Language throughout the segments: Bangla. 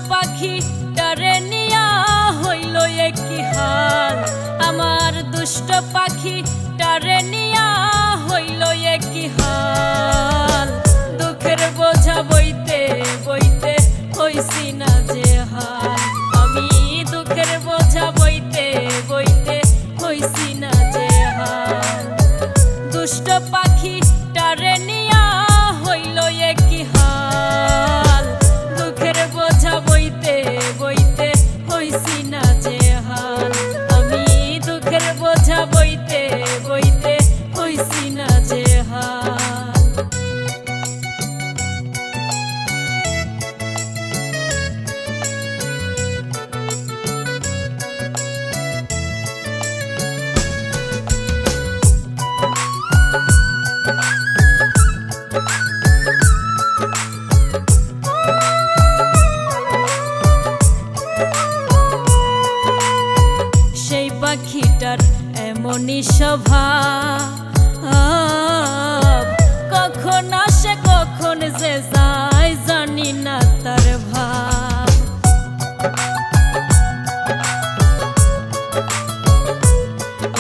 পাখি ডারে নিয়া হইল একই হাল। আমার দুষ্ট পাখি ডারে নিয়া হইল একই হাল। দুঃখের বোঝা বইতে বইতে হইছি না যে হাল। আমি দুঃখের বোঝা বইতে বইতে হইছি না যে হাল। দুষ্ট পাখি ডারে নিয়া হইল একই হাল। দুঃখের বোঝা বইতে বইতে হইছি না যে হাল। আমি দুঃখের বোঝা বইতে বইতে হইছি না যে হাল। পাখিটার এমনই স্বভাব, কখন আসে কখন যে যায় জানি না তার ভাব।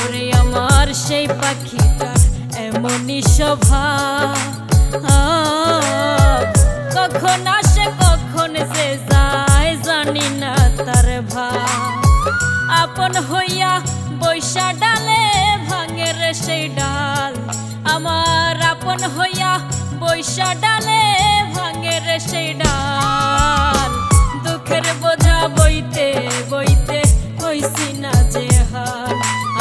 ওরে আমার সেই পাখিটার এমনই স্বভাব, কখন আসে কখন যে যায় জানি না তার ভাব। আপন হইয়া বৈশা ডালে ভাঙে রে সেই ডাল। আমার আপন হইয়া বৈশা ডালে ভাঙে রে সেই ডাল। দুঃখের বোঝা বইতে বইতে হইছি না যে হাল।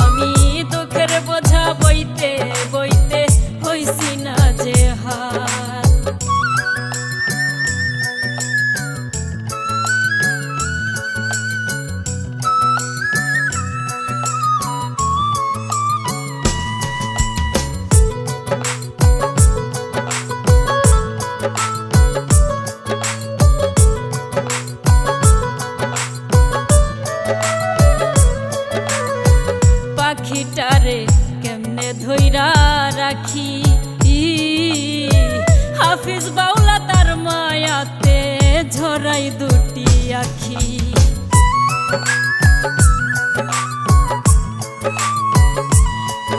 আমি দুঃখের বোঝা বইতে বইতে হইছি না যে হাল। পাখিটারে কেমনে ধইরা রাখি, হাফিজ বাউলা তার মায়াতে ঝরাই দুটি আখি।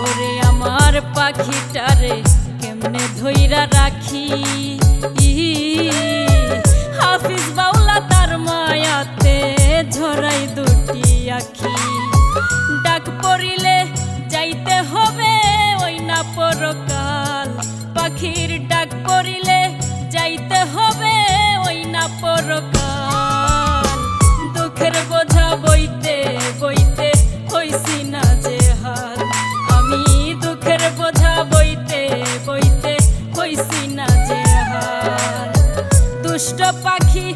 ওরে আমার পাখিটারে কেমনে ধইরা রাখি, হাফিজ বাউলা তার মায়াতে ঝরাই দুটি আখি। ডাক পড়িলে যাইতে হবে ওই না পরকাল। পাখির ডাক পড়িলে যাইতে হবে ওই না পরকাল। দুঃখের বোঝা বইতে বইতে হইছি না যে হাল। আমি দুঃখের বোঝা বইতে বইতে হইছি না যে হাল। দুষ্ট পাখি